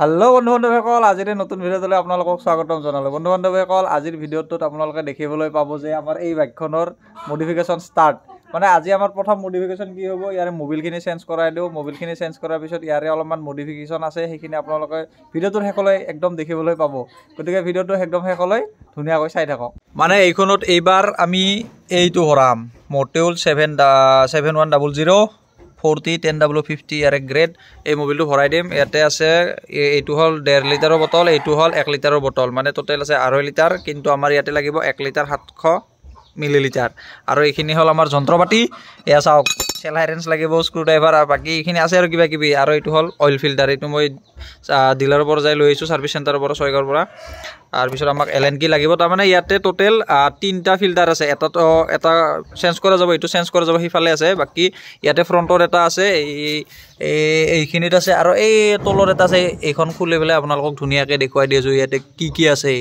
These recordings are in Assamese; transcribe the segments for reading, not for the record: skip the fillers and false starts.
হেল্ল' বন্ধু-বান্ধৱীসকল, আজিৰ নতুন ভিডিঅ'টোলৈ আপোনালোকক স্বাগতম জনালোঁ। বন্ধু-বান্ধৱীসকল, আজিৰ ভিডিঅ'টোত আপোনালোকে দেখিবলৈ পাব যে আমাৰ এই বাইকখনৰ মডিফিকেশ্যন ষ্টাৰ্ট। মানে আজি আমাৰ প্ৰথম মডিফিকেশ্যন কি হ'ব, ইয়াৰে মোবিলখিনি চেঞ্জ কৰাই দিওঁ। মোবিলখিনি চেঞ্জ কৰাৰ পিছত ইয়াৰে অলপমান মডিফিকেশ্যন আছে, সেইখিনি আপোনালোকে ভিডিঅ'টোৰ শেষলৈ একদম দেখিবলৈ পাব। গতিকে ভিডিঅ'টো একদম শেষলৈ ধুনীয়াকৈ চাই থাকক। মানে এইখনত এইবাৰ আমি এইটো ভৰাম, মটেউল 7100 40 10W50 ইয়াৰে গ্ৰেড। এই মোবিলটো ভৰাই দিম। ইয়াতে আছে এইটো হ'ল 1.5 লিটাৰৰ বটল, এইটো হ'ল 1 লিটাৰৰ বটল, মানে টোটেল আছে 2.5 লিটাৰ, কিন্তু আমাৰ ইয়াতে লাগিব 1 লিটাৰ 700 মিলিলিটাৰ। আৰু এইখিনি হ'ল আমাৰ যন্ত্ৰপাতি। এয়া চাওক, চেলাই ৰেঞ্চ লাগিব, স্ক্ৰু ড্ৰাইভাৰ, আৰু বাকী এইখিনি আছে আৰু কিবা কিবি। আৰু এইটো হ'ল অইল ফিল্টাৰ, এইটো মই ডিলাৰৰ পৰা যাই লৈ আহিছোঁ, ছাৰ্ভিচ চেণ্টাৰৰ পৰা, ছয়গাঁৱৰ পৰা। তাৰপিছত আমাক LN কি লাগিব। তাৰমানে ইয়াতে টোটেল 3টা ফিল্টাৰ আছে। এটা চেঞ্জ কৰা যাব, এইটো চেঞ্জ কৰা যাব, সিফালে আছে। বাকী ইয়াতে ফ্ৰণ্টত এটা আছে, এইখিনিত আছে, আৰু এই তলত এটা আছে। এইখন খুলি পেলাই আপোনালোকক ধুনীয়াকৈ দেখুৱাই দি আছোঁ ইয়াতে কি কি আছে।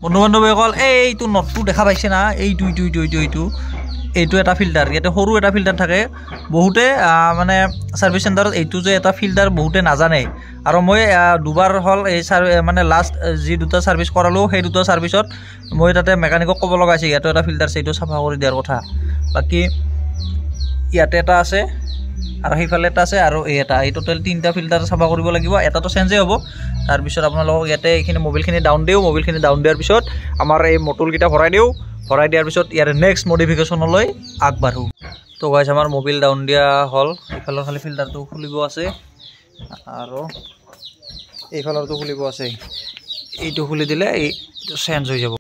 বন্ধু-বান্ধৱীসকল, এইটো নটটো দেখা পাইছে না, এইটো এটা ফিল্টাৰ। ইয়াতে সৰু এটা ফিল্টাৰ থাকে। বহুতে মানে ছাৰ্ভিচ চেণ্টাৰত এইটো যে এটা ফিল্টাৰ বহুতে নাজানে। আৰু মই দুবাৰ হ'ল এই মানে লাষ্ট যি দুটা ছাৰ্ভিচ কৰালোঁ, সেই দুটা ছাৰ্ভিচত মই তাতে মেকানিকক ক'ব লগা হৈছে ইয়াতে এটা ফিল্টাৰ আছে, এইটো চাফা কৰি দিয়াৰ কথা। বাকী ইয়াতে এটা আছে, আৰু সেইফালে এটা আছে, আৰু এই টোটেল 3টা ফিল্টাৰ চাফা কৰিব লাগিব। এটাটো চেঞ্জেই হ'ব। তাৰপিছত আপোনালোকক ইয়াতে এইখিনি মোবিলখিনি ডাউন দিওঁ। মোবিলখিনি ডাউন দিয়াৰ পিছত আমাৰ এই মটুলকেইটা ভৰাই দিওঁ। ভৰাই দিয়াৰ পিছত ইয়াৰ নেক্সট মডিফিকেশ্যনলৈ আগবাঢ়োঁ। তো গাইছ, আমাৰ মোবিল ডাউন দিয়া হ'ল। এইফালৰ খালি ফিল্টাৰটো খুলিব আছে, আৰু এইফালৰটো খুলিব আছে। এইটো খুলি দিলে এইটো চেঞ্জ হৈ যাব।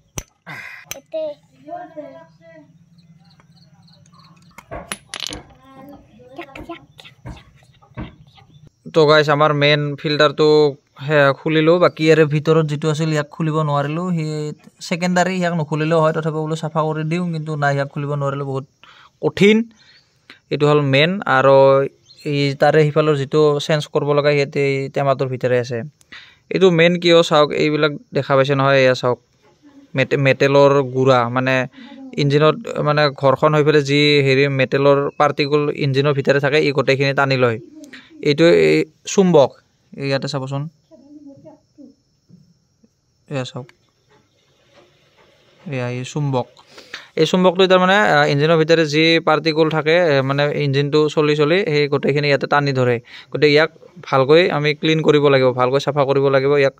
তো গাইছ, আমাৰ মেইন ফিল্টাৰটো খুলিলোঁ। বাকী ইয়াৰে ভিতৰত যিটো আছিল ইয়াক খুলিব নোৱাৰিলোঁ। সেই ছেকেণ্ডাৰী, ইয়াক নুখুলিলেও হয়, তথাপিও বোলো চাফা কৰি দিওঁ, কিন্তু নাই, ইয়াক খুলিব নোৱাৰিলোঁ, বহুত কঠিন। এইটো হ'ল মেইন। আৰু এই তাৰে সিফালৰ যিটো চেঞ্জ কৰিব লগা, ইয়াতে টেমাটোৰ ভিতৰে আছে। এইটো মেইন কিয় চাওক, এইবিলাক দেখা পাইছে নহয়, এয়া চাওক, মেটেলৰ গুড়া, মানে ইঞ্জিনত, মানে ঘৰখন হৈ পেলাই যি মেটেলৰ পাৰ্টিকুল ইঞ্জিনৰ ভিতৰে থাকে, এই গোটেইখিনি টানি লয়। এইটো এই চুম্বক, ইয়াতে চাবচোন, এয়া চাওক, এয়া এই চুম্বক। এই চুম্বকটো তাৰমানে ইঞ্জিনৰ ভিতৰে যি পাৰ্টিকুল থাকে, মানে ইঞ্জিনটো চলি সেই গোটেইখিনি ইয়াতে টানি ধৰে। গতিকে ইয়াক ভালকৈ আমি ক্লিন কৰিব লাগিব, ভালকৈ চাফা কৰিব লাগিব। ইয়াক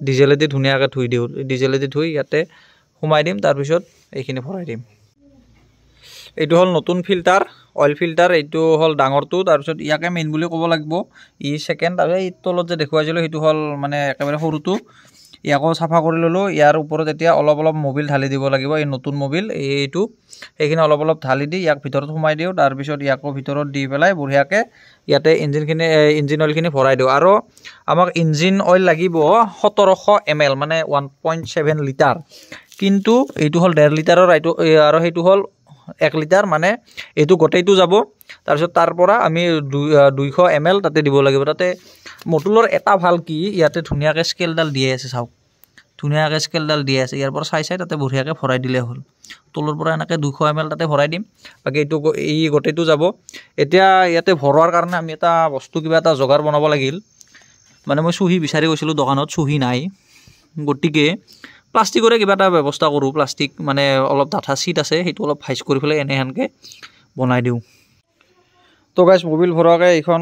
ডিজেলেদি ধুনীয়াকৈ ধুই দিওঁ। ডিজেলেদি ধুই ইয়াতে সোমাই দিম, তাৰপিছত এইখিনি ভৰাই দিম। এইটো হ'ল নতুন ফিল্টাৰ, অইল ফিল্টাৰ। এইটো হ'ল ডাঙৰটো। তাৰপিছত ইয়াকে মেইন বুলি ক'ব লাগিব, ছেকেণ্ড। আৰু এই তলত যে দেখুৱাইছিলোঁ সেইটো হ'ল মানে একেবাৰে সৰুটো। ইয়াকো চাফা কৰি ল'লোঁ। ইয়াৰ ওপৰত এতিয়া অলপ অলপ মোবিল ঢালি দিব লাগিব, এই নতুন মোবিল এইটো। সেইখিনি অলপ অলপ ঢালি দি ইয়াক ভিতৰত সোমাই দিওঁ। তাৰপিছত ইয়াকো ভিতৰত দি পেলাই বঢ়িয়াকৈ ইয়াতে ইঞ্জিন অইলখিনি ভৰাই দিওঁ। আৰু আমাক ইঞ্জিন অইল লাগিব 1700 ml, মানে 1.7 লিটাৰ। কিন্তু এইটো হ'ল 1.5 লিটাৰৰ, আৰু সেইটো হ'ল 1 লিটাৰ, মানে এইটো গোটেইটো যাব। তাৰপিছত তাৰ পৰা আমি 200 ml তাতে দিব লাগিব। তাতে মটুলৰ এটা ভাল কি, ইয়াতে ধুনীয়াকৈ স্কেলডাল দিয়ে আছে, চাওক, ধুনীয়াকৈ স্কেলডাল দিয়ে আছে। ইয়াৰ পৰা চাই তাতে বঢ়িয়াকৈ ভৰাই দিলে হ'ল। তলৰ পৰা এনেকৈ 200 ml তাতে ভৰাই দিম। বাকী এই গোটেইটো যাব। এতিয়া ইয়াতে ভৰোৱাৰ কাৰণে আমি এটা বস্তু, কিবা এটা যোগাৰ বনাব লাগিল। মানে মই চুহি বিচাৰি গৈছিলোঁ দোকানত, চুহি নাই। গতিকে প্লাষ্টিকৰে কিবা এটা ব্যৱস্থা কৰোঁ। প্লাষ্টিক মানে অলপ ডাঠা চিট আছে, সেইটো অলপ ভাইজ কৰি পেলাই এনেহেনকৈ বনাই দিওঁ। তো গাইছ, মোবিল ভৰোৱাকৈ এইখন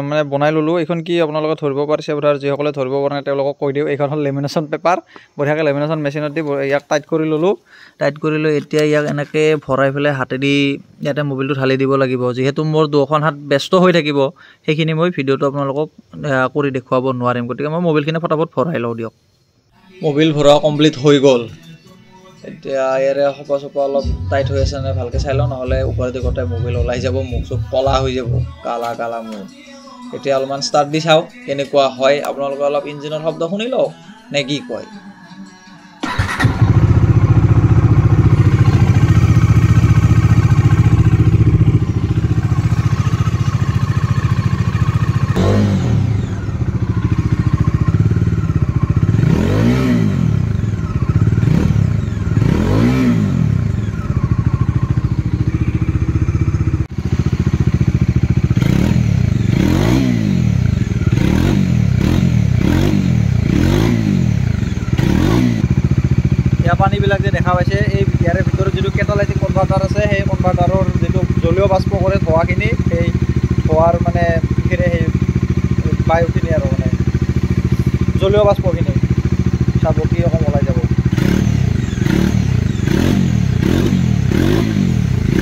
মানে বনাই ল'লোঁ। এইখন কি আপোনালোকে ধৰিব পাৰিছে, বোধহয় যিসকলে ধৰিব পৰা নাই তেওঁলোকক কৈ দিওঁ। এইখন হ'ল লেমিনেশ্যন পেপাৰ। বঢ়িয়াকৈ লেমিনেশ্যন মেচিনত দি ইয়াক টাইট কৰি ল'লোঁ। টাইট কৰি লৈ এতিয়া ইয়াক এনেকৈ ভৰাই পেলাই হাতেদি ইয়াতে মোবিলটো ঢালি দিব লাগিব। যিহেতু মোৰ দুখন হাত ব্যস্ত হৈ থাকিব, সেইখিনি মই ভিডিঅ'টো আপোনালোকক কৰি দেখুৱাব নোৱাৰিম। গতিকে মই মোবিলখিনি ফটাফট ভৰাই লওঁ দিয়ক। মোবিল ভৰোৱা কমপ্লিট হৈ গ'ল। এতিয়া ইয়াৰে সোপা চোপা অলপ টাইট হৈ আছে নে ভালকৈ চাই লওঁ, নহ'লে ওপৰেদি গোটেই মোবিল ওলাই যাব, মুখ চুখ ক'লা হৈ যাব, কালা মুখ। এতিয়া অলপমান ষ্টাৰ্ট দি চাওক কেনেকুৱা হয়। আপোনালোকে অলপ ইঞ্জিনৰ শব্দ শুনি লওক, নে কি কয়? পানীবিলাক যে দেখা পাইছে এই ইয়াৰে ভিতৰত যিটো কেটালাইটিক কনভাৰ্টাৰ আছে সেই কনভাৰ্টাৰৰ যিটো জলীয় বাষ্প কৰে ধোঁৱাখিনি সেই ধোঁৱাৰ মানে সেই বায়ুখিনি আৰু মানে জলীয় বাষ্পখিনি চাব কি ৰকম ওলাই যাব।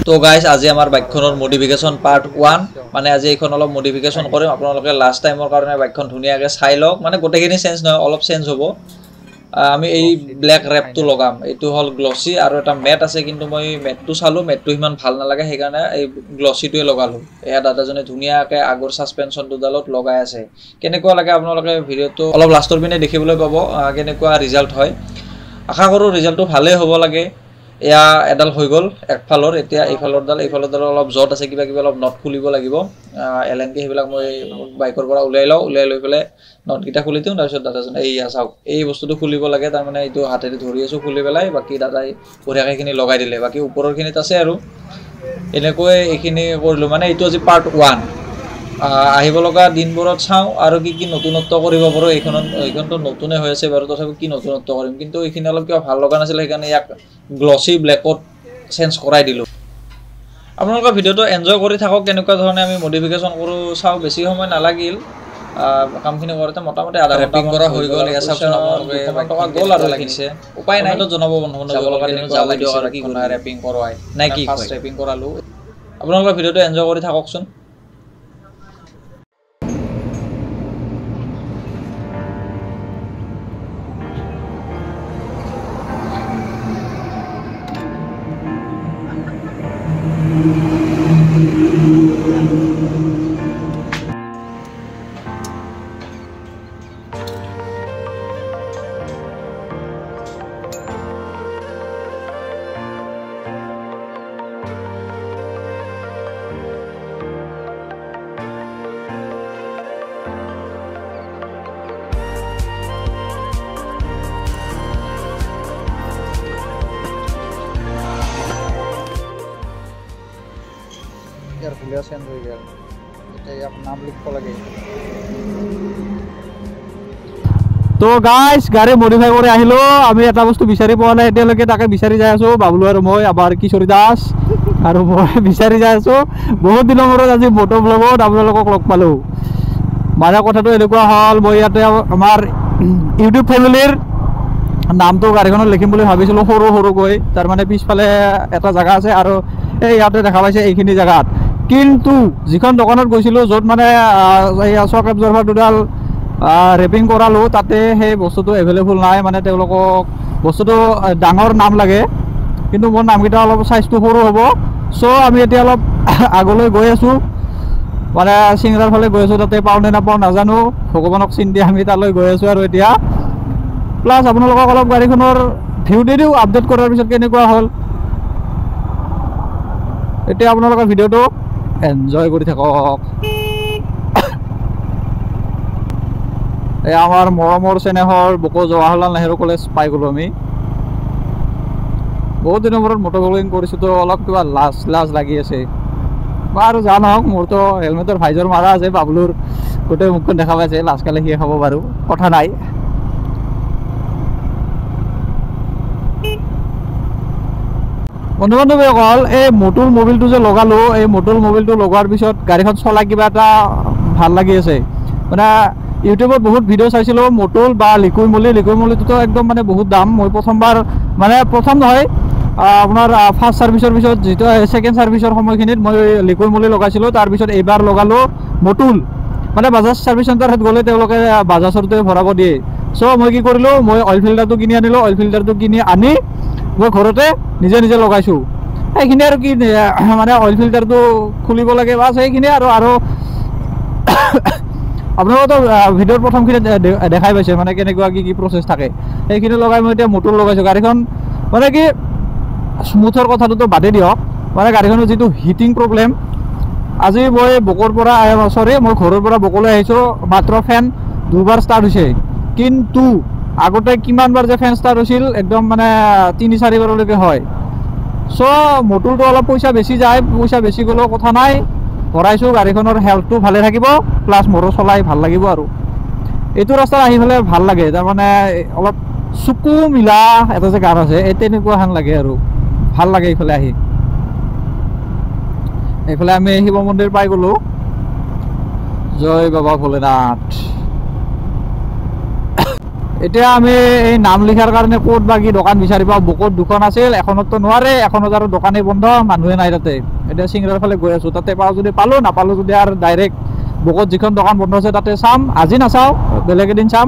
তো গাইজ আজি আমাৰ বাইকখনৰ মডিফিকেশ্যন পাৰ্ট 1 মানে আজি এইখন অলপ মডিফিকেশ্যন কৰিম আপোনালোকে লাষ্ট টাইমৰ কাৰণে বাইকখন ধুনীয়াকৈ চাই লওক মানে গোটেইখিনি চেঞ্জ নহয় অলপ চেঞ্জ হ'ব। আমি এই ব্লেক ৰেপটো লগাম এইটো হ'ল গ্লছি আৰু এটা মেট আছে কিন্তু মই মেটটো চালোঁ মেটটো ইমান ভাল নালাগে সেইকাৰণে এই গ্লছিটোৱে লগালোঁ। এয়া দাদাজনে ধুনীয়াকৈ আগৰ ছাছপেনশ্যন দুডালত লগাই আছে কেনেকুৱা লাগে আপোনালোকে ভিডিঅ'টো অলপ লাষ্টৰ পিনে দেখিবলৈ পাব কেনেকুৱা ৰিজাল্ট হয়। আশা কৰোঁ ৰিজাল্টটো ভালেই হ'ব লাগে। এয়া এডাল হৈ গ'ল একফালৰ এতিয়া এইফালৰ অলপ জট আছে কিবা কিবি অলপ নট খুলিব লাগিব এলেনকে সেইবিলাক মই বাইকৰ পৰা উলিয়াই লওঁ উলিয়াই লৈ পেলাই নটকেইটা খুলি দিওঁ তাৰপিছত দাদাজনে এইয়া চাওক এই বস্তুটো খুলিব লাগে তাৰমানে এইটো হাতেৰে ধৰি আছোঁ খুলি পেলাই বাকী দাদাই বঢ়িয়াকৈ এইখিনি লগাই দিলে বাকী ওপৰৰখিনিত আছে আৰু এনেকৈ এইখিনি কৰিলোঁ মানে এইটো আজি পাৰ্ট 1 আহিব লগা দিনবোৰত চাওঁ আৰু কি কি নতুনত্ব কৰিব পাৰোঁ। এইখনতো নতুনে হৈ আছে বাৰু তথাপিও কি নতুনত্ব কৰিম কিন্তু এইখিনি অলপ কিবা ভাল লগা নাছিলে সেইকাৰণে ইয়াক গ্লছি ব্লেকত চেঞ্জ কৰাই দিলোঁ। আপোনালোকৰ ভিডিঅ'টো এনজয় কৰি থাকক কেনেকুৱা ধৰণে আমি মডিফিকেশ্যন কৰোঁ চাওঁ বেছি সময় নালাগিল কামখিনি কৰোঁতে মোটামুটি আধা ঘণ্টা কৰা হৈ গ'ল এয়া চাওকচোন আপোনালোকে টকা গ'ল আৰু লাগিছে উপায় নাই জনাব বন্ধু যাব লগা যাব দিয়ক আৰু কি কথা ৰেপিং কৰোৱাই নাই কি ফাৰ্ষ্ট ৰেপিং কৰালোঁ। আপোনালোকৰ ভিডিঅ'টো এনজয় কৰি থাককচোন। ইয়াৰ ফুলিয়া চেঞ্জ হৈ গ'ল এতিয়া ইয়াক নাম লিখিব লাগে। তো গাইজ গাড়ী মডিফাই কৰি আহিলোঁ আমি এটা বস্তু বিচাৰি পোৱা নাই এতিয়ালৈকে তাকে বিচাৰি যাই আছোঁ বাবলু আৰু মই আবাৰ কিশোৰী দাস আৰু মই বিচাৰি যাই আছোঁ বহুত দিনৰ মূৰত আজি মটো ব্লগত আপোনালোকক লগ পালোঁ। মানে কথাটো এনেকুৱা হ'ল মই ইয়াতে আমাৰ ইউটিউব ফেমিলিৰ নামটো গাড়ীখনত লিখিম বুলি ভাবিছিলোঁ সৰু সৰুকৈ তাৰমানে পিছফালে এটা জেগা আছে আৰু এই ইয়াতে দেখা পাইছে এইখিনি জেগাত কিন্তু যিখন দোকানত গৈছিলোঁ য'ত মানে চক এবজাৰ্ভাৰ দুডাল ৰেপিং কৰালোঁ তাতে সেই বস্তুটো এভেইলেবল নাই মানে তেওঁলোকক বস্তুটো ডাঙৰ নাম লাগে কিন্তু মোৰ নামকেইটা অলপ চাইজটো সৰু হ'ব। চ' আমি এতিয়া অলপ আগলৈ গৈ আছোঁ মানে চিংৰাৰ ফালে গৈ আছোঁ তাতে পাওঁ নে নাপাওঁ নাজানো ভগৱানক চিন্তি আমি তালৈ গৈ আছোঁ আৰু এতিয়া প্লাছ আপোনালোকক অলপ গাড়ীখনৰ ভিউ দি দিওঁ আপডেট কৰাৰ পিছত কেনেকুৱা হ'ল এতিয়া আপোনালোকৰ ভিডিঅ'টো এনজয় কৰি থাকক। এই আমাৰ মৰমৰ চেনেহৰ বকো জৱাহৰলাল নেহৰু কলেজ পাই গ'লোঁ আমি বহুত দিনৰ মূৰত মটৰ ব্লগিং কৰিছোঁ তো অলপ কিবা লাজ লাগি আছে বাৰু যা নহওক মোৰতো হেলমেটৰ ভাইজৰ মাৰা আছে বাবলুৰ গোটেই মুখখন দেখা পাইছে লাজ কালে সিয়ে খাব বাৰু কথা নাই। বন্ধু বান্ধৱীসকল এই মটুল মবিলটো যে লগালোঁ এই মটুল মবিলটো লগোৱাৰ পিছত গাড়ীখন চলাই কিবা এটা ভাল লাগি আছে মানে ইউটিউবত বহুত ভিডিঅ' চাইছিলোঁ মটুল বা লিকুইড মলিটোতো একদম মানে বহুত দাম মই প্ৰথমবাৰ মানে প্ৰথম নহয় আপোনাৰ ফাৰ্ষ্ট ছাৰ্ভিচৰ পিছত যিটো ছেকেণ্ড ছাৰ্ভিচৰ সময়খিনিত মই লিকুইড মলি লগাইছিলোঁ তাৰপিছত এইবাৰ লগালোঁ মটুল মানে বাজাজ ছাৰ্ভিচ চেণ্টাৰত গ'লে তেওঁলোকে বাজাজৰটোৱে ভৰাব দিয়ে। চ' মই কি কৰিলোঁ মই অইল ফিল্টাৰটো কিনি আনিলোঁ অইল ফিল্টাৰটো কিনি আনি মই ঘৰতে নিজে লগাইছোঁ সেইখিনি আৰু কি মানে অইল ফিল্টাৰটো খুলিব লাগে বাছ সেইখিনি আৰু আপোনালোকেতো ভিডিঅ'ৰ প্ৰথমখিনি দেখাই পাইছে মানে কেনেকুৱা কি প্ৰচেছ থাকে সেইখিনি লগাই মই এতিয়া মটৰ লগাইছোঁ গাড়ীখন মানে কি স্মুথৰ কথাটোতো বাদেই দিয়ক মানে গাড়ীখনৰ যিটো হিটিং প্ৰব্লেম আজি মই বকৰ পৰা মই ঘৰৰ পৰা বকলৈ আহিছোঁ মাত্ৰ ফেন দুবাৰ ষ্টাৰ্ট হৈছে কিন্তু আগতে কিমানবাৰ যে ফেন ষ্টাৰ্ট হৈছিল একদম মানে 3-4 বাৰলৈকে হয়। চ' মটৰটো অলপ পইচা বেছি যায় পইচা বেছি গ'লেও কথা নাই ভৰাইছোঁ গাড়ীখনৰ হেল্থটো ভালে থাকিব প্লাছ মোৰো চলাই ভাল লাগিব আৰু এইটো ৰাস্তাত আহি পেলাই ভাল লাগে তাৰমানে অলপ চকু মিলা এটা যে গান আছে এই তেনেকুৱা হান লাগে আৰু ভাল লাগে এইফালে আহি এইফালে আমি শিৱ মন্দিৰ পাই গ'লো জয় বাবা ভোলেনাথ এতিয়া আমি এই নাম লিখাৰ কাৰণে ক'ত বা কি দোকান বিচাৰি পাওঁ বুকত দুখন আছিল এখনততো নোৱাৰে এখনত আৰু দোকানেই বন্ধ মানুহে নাই তাতে এতিয়া চিংৰাৰ ফালে গৈ আছোঁ তাতে পাওঁ যদি পালোঁ নাপালোঁ যদি আৰু ডাইৰেক্ট বুকত যিখন দোকান বন্ধ আছে তাতে চাম আজি নাচাওঁ বেলেগ এদিন চাম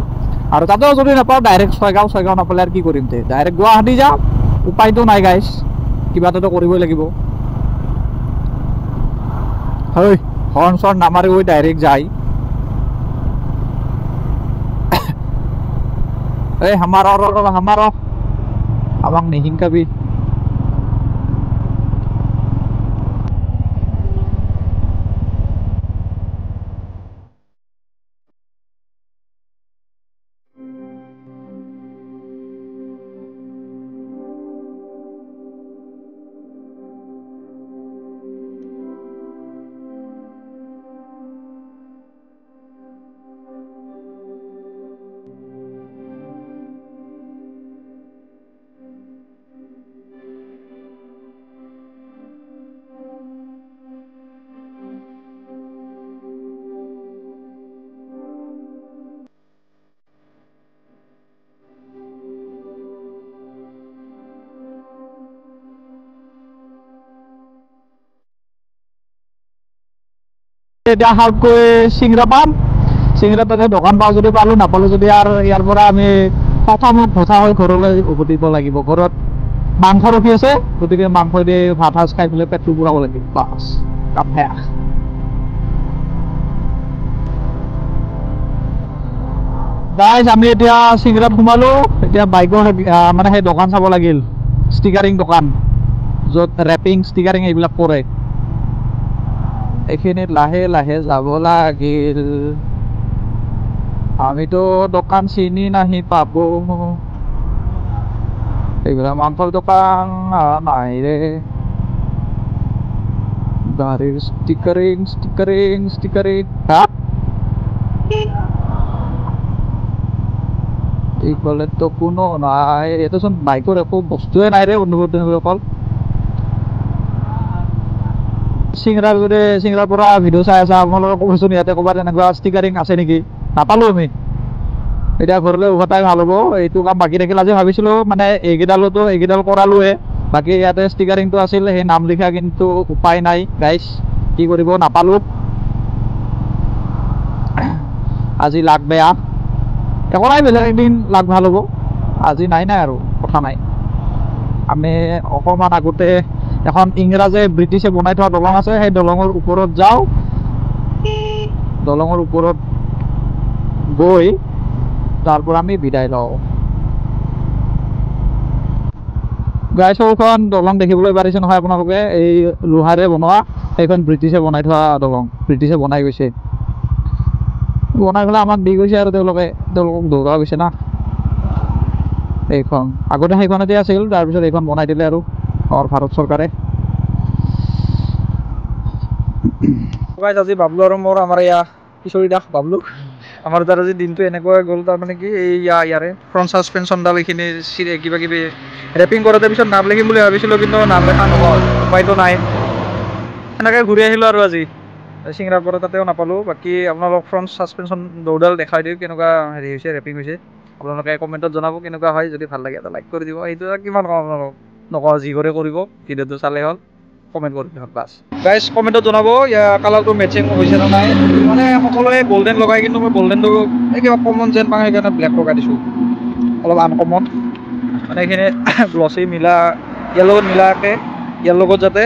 আৰু তাতেও যদি নাপাওঁ ডাইৰেক্ট ছয়গাঁও নাপালে আৰু কি কৰিম তে ডাইৰেক্ট গুৱাহাটী যাম উপায়তো নাই গাইছ কিবা এটাতো কৰিবই লাগিব হয় হৰ্ণ চৰ্ণ নামাৰি গৈ ডাইৰেক্ট যায় এই আমাক নিহিংকাবি এতিয়া হালকৈ চিংৰা পাম চিংৰা তাতে দোকান পাওঁ যদি পালোঁ নাপালোঁ যদি আৰু ইয়াৰ পৰা আমি প্ৰথমত ভচা হৈ ঘৰলৈ উভতিব লাগিব ঘৰত মাংস ৰখি আছে গতিকে মাংস দি ভাত সাজ খাই পেলাই পেটটো পুৰাব লাগিব বাছ কাফে গাইজ আমি এতিয়া চিংৰাত সোমালোঁ এতিয়া বাইকৰ মানে সেই দোকান চাব লাগিল ষ্টিকাৰিং দোকান য'ত ৰেপিং ষ্টিকাৰিং এইবিলাক কৰে এইখিনিত লাহে লাহে যাব লাগিল আমিতো দোকান চিনি নাহি পাব এইবিলাক মাংসৰ দোকান নাই ৰে গাড়ীৰ ষ্টিকাৰিং হা এইফালেতো কোনো নাই এইটোচোন বাইকৰ একো বস্তুৱে নাই ৰে বন্ধুসকল চিংৰাৰ পৰা ভিডিঅ' চাই আছা আপোনালোকে ক'বচোন ইয়াতে ক'ৰবাত এনেকুৱা ষ্টিকাৰিং আছে নেকি নাপালোঁ আমি এতিয়া ঘৰলৈ উভতাই ভাল হ'ব এইটো কাম বাকী থাকিল আজি ভাবিছিলোঁ মানে এইকেইডাল কৰালোৱে বাকী ইয়াতে ষ্টিকাৰিংটো আছিল সেই নাম লিখা কিন্তু উপায় নাই গাইজ কি কৰিব নাপালোঁ আজি লাগ বেয়া একো নাই বেলেগ একদিন লাগ ভাল হ'ব আজি নাই আৰু কথা নাই আমি অকণমান আগতে এখন ইংৰাজে ব্ৰিটিছে বনাই থোৱা দলং আছে সেই দলঙৰ ওপৰত যাওঁ দলঙৰ ওপৰত গৈ তাৰ পৰা আমি বিদায় লওঁ গাইছখন দলং দেখিবলৈ পাৰিছে নহয় আপোনালোকে এই লোহাৰে বনোৱা সেইখন ব্ৰিটিছে বনাই থোৱা দলং ব্ৰিটিছে বনাই গৈছে বনাই পেলাই আমাক দি গৈছে আৰু তেওঁলোকক দৌৰা গৈছে না এইখন আগতে সেইখনতে আছিল তাৰপিছত এইখন বনাই দিলে আৰু আমাৰ ভাৰত চৰকাৰে আজি বাবলু আৰু মোৰ আমাৰ কিশোৰী দাস বাবলু আমাৰ তাৰ আজি দিনটো এনেকুৱা গ'ল তাৰমানে কি এই ইয়াৰে ফ্ৰণ্ট ছাছপেনশ্যনডাল এইখিনি কিবা কিবি ৰেপিং কৰোঁতে পিছত নাম লিখিম বুলি ভাবিছিলোঁ কিন্তু নাম লেখা নহ'ল উপায়তো নাই এনেকৈ ঘূৰি আহিলোঁ আৰু আজি চিংৰাৰ পৰা তাতেও নাপালোঁ বাকী আপোনালোক ফ্ৰণ্ট ছাছপেনশ্যন দৌৰডাল দেখাই দিওঁ কেনেকুৱা হেৰি হৈছে ৰেপিং হৈছে আপোনালোকে কমেণ্টত জনাব কেনেকুৱা হয় যদি ভাল লাগে এটা লাইক কৰি দিব সেইটো কিমান কম আপোনালোক নকওঁ যি কৰে কৰিব ভিডিঅ'টো চালে হ'ল কমেণ্ট কৰি দিয়ক বাছ গাইজ কমেণ্টত জনাব কালাৰটো মেচিং হৈছে নে নাই মানে সকলোৱে গল্ডেন লগাই কিন্তু মই গল্ডেনটো এই কিবা কমন যেন পাওঁ সেইকাৰণে ব্লেক লগাই দিছোঁ অলপ আনকমন মানে এইখিনি গ্লছী ইয়াৰ লগত মিলাকৈ ইয়াৰ লগত যাতে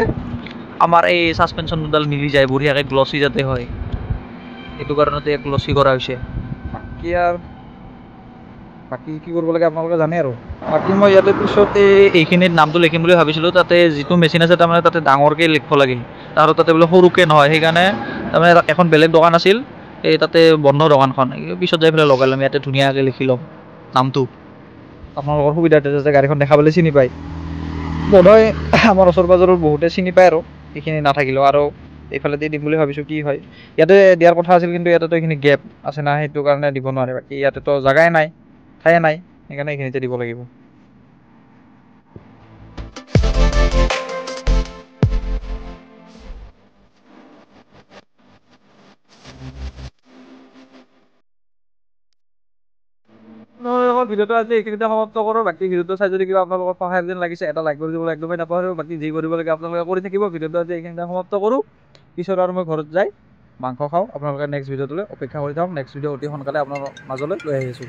আমাৰ এই ছাছপেনশ্যনডাল মিলি যায় বঢ়িয়াকৈ গ্লছী যাতে হয় সেইটো কাৰণতে গ্লছী কৰা হৈছে বাকী কি কৰিব লাগে আপোনালোকে জানে আৰু বাকী মই ইয়াতে পিছত এইখিনিত নামটো লিখিম বুলি ভাবিছিলোঁ তাতে যিটো মেচিন আছে তাৰমানে তাতে ডাঙৰকৈ লিখিব লাগে আৰু তাতে বোলে সৰুকৈ নহয় সেইকাৰণে তাৰমানে এখন বেলেগ দোকান আছিল এই তাতে বন্ধ দোকানখন পিছত যাই পেলাই লগাই ল'ম ইয়াতে ধুনীয়াকৈ লিখি ল'ম নামটো আপোনালোকৰ সুবিধাতে যাতে গাড়ীখন দেখা পালে চিনি পায় বোধহয় আমাৰ ওচৰ পাজৰৰ বহুতে চিনি পায় আৰু এইখিনি নাথাকিলেও আৰু এইফালে দিম বুলি ভাবিছোঁ কি হয় ইয়াতে দিয়াৰ কথা আছিল কিন্তু ইয়াতেতো এইখিনি গেপ আছে না সেইটো কাৰণে দিব নোৱাৰে বাকী ইয়াতেতো জেগাই নাই ঠায়ে নাই সেইকাৰণে এইখিনিতে দিব লাগিব। ভিডিঅ'টো আজি এইখিনিতে সমাপ্ত কৰোঁ। বাকী ভিডিঅ'টো চাই যদি কিবা আপোনালোকৰ সহায় যেন লাগিছে এটা লাইক কৰি দিবলৈ একদমেই নাপাহৰিব। বাকী যি কৰিব লাগে আপোনালোকে কৰি থাকিব। ভিডিঅ'টো আজি এইখিনিতে সমাপ্ত কৰোঁ। পিছত আৰু মই ঘৰত যাই মাংস খাওঁ। আপোনালোকে নেক্সট ভিডিঅ'টোলৈ অপেক্ষা কৰি থাকক। নেক্সট ভিডিঅ' অতি সোনকালে আপোনাৰ মাজলৈ লৈ আহি আছোঁ।